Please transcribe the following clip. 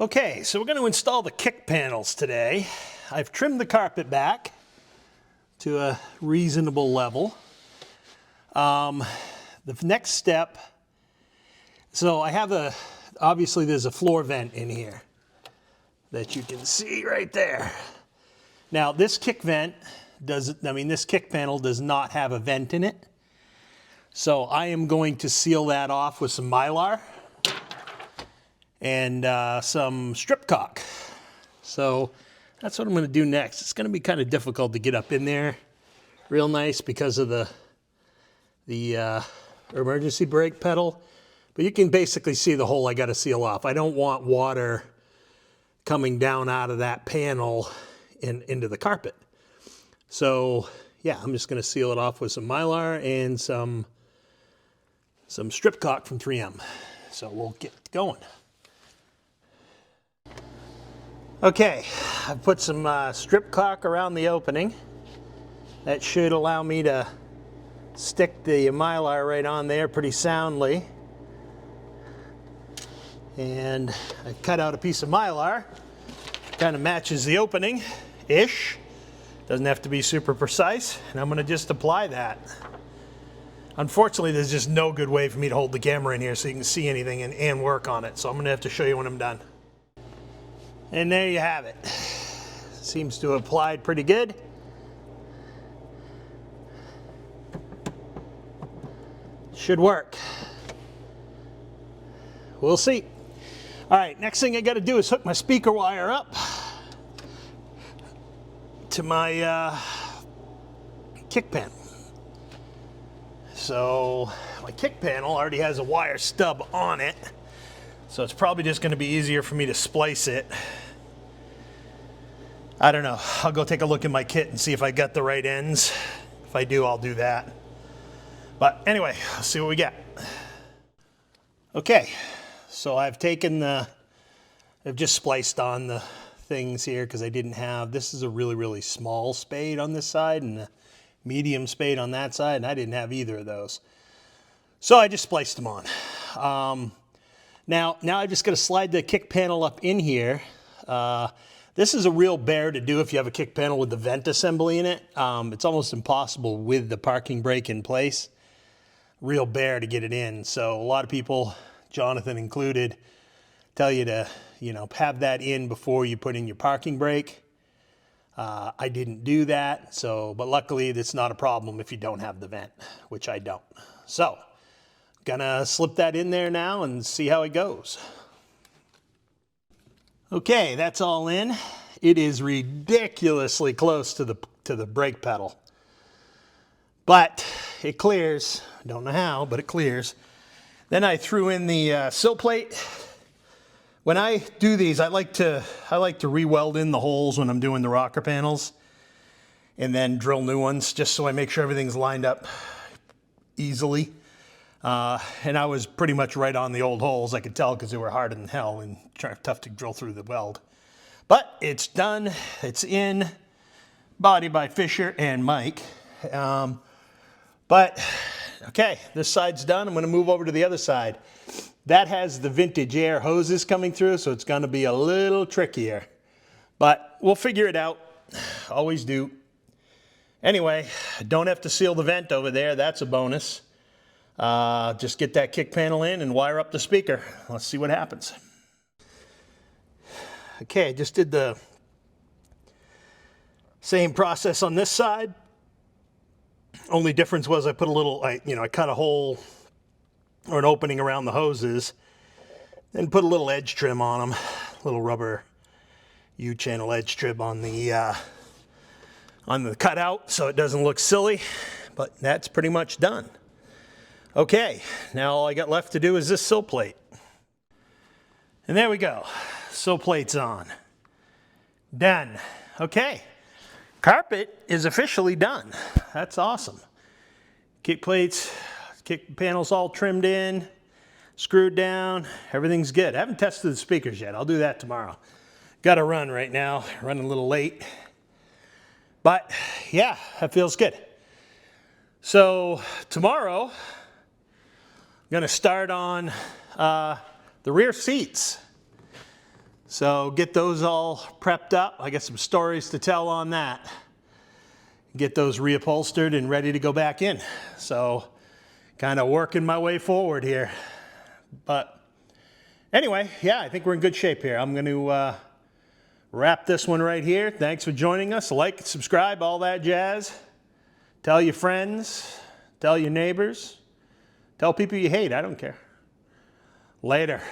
Okay, so we're going to install the kick panels today. I've trimmed the carpet back to a reasonable level. The next step, so I have obviously there's a floor vent in here that you can see right there. Now this kick vent this kick panel does not have a vent in it. So I am going to seal that off with some Mylar and some strip caulk. So that's what I'm going to do next. It's going to be kind of difficult to get up in there real nice because of the emergency brake pedal. But you can basically see the hole I got to seal off. I don't want water coming down out of that panel into the carpet. So yeah, I'm just going to seal it off with some Mylar and some strip caulk from 3M. So we'll get going. Okay, I've put some strip caulk around the opening. That should allow me to stick the Mylar right on there pretty soundly. And I cut out a piece of Mylar. Kind of matches the opening-ish. Doesn't have to be super precise. And I'm going to just apply that. Unfortunately, there's just no good way for me to hold the camera in here so you can see anything and work on it. So I'm going to have to show you when I'm done. And there you have it. Seems to have applied pretty good. Should work. We'll see. All right, next thing I got to do is hook my speaker wire up to my kick panel. So my kick panel already has a wire stub on it, so it's probably just going to be easier for me to splice it. I don't know. I'll go take a look in my kit and see if I got the right ends. If I do, I'll do that. But anyway, let's see what we get. Okay, so I've just spliced on the things here because I didn't have, this is a really, really small spade on this side and a medium spade on that side, and I didn't have either of those. So I just spliced them on. Now I just got to slide the kick panel up in here. This is a real bear to do if you have a kick panel with the vent assembly in it. It's almost impossible with the parking brake in place. Real bear to get it in. So a lot of people, Jonathan included, tell you to, have that in before you put in your parking brake. I didn't do that, but luckily it's not a problem if you don't have the vent, which I don't. So, gonna slip that in there now and see how it goes. Okay, that's all in. It is ridiculously close to the brake pedal, but it clears. Don't know how, but it clears. Then I threw in the sill plate. When I do these, I like to re-weld in the holes when I'm doing the rocker panels and then drill new ones just so I make sure everything's lined up easily. And I was pretty much right on the old holes. I could tell because they were hard as hell and tough to drill through the weld. But it's done. It's in. Body by Fisher and Mike. But okay, this side's done. I'm going to move over to the other side. That has the vintage air hoses coming through, so it's going to be a little trickier. But we'll figure it out. Always do. Anyway, don't have to seal the vent over there. That's a bonus. Just get that kick panel in and wire up the speaker. Let's see what happens. Okay, I just did the same process on this side. Only difference was I put a little, I cut a hole or an opening around the hoses, then put a little edge trim on them, a little rubber U-channel edge trim on the cutout so it doesn't look silly, but that's pretty much done. Okay, now all I got left to do is this sill plate. And there we go, sill plate's on. Done. Okay, carpet is officially done. That's awesome. Kick plates, kick panels all trimmed in, screwed down, everything's good. I haven't tested the speakers yet. I'll do that tomorrow. Got to run right now, running a little late. But yeah, that feels good. So tomorrow, I'm going to start on the rear seats. So get those all prepped up. I got some stories to tell on that. Get those reupholstered and ready to go back in. So kind of working my way forward here. But anyway, yeah, I think we're in good shape here. I'm going to wrap this one right here. Thanks for joining us. Like, subscribe, all that jazz. Tell your friends. Tell your neighbors. Tell people you hate. I don't care. Later.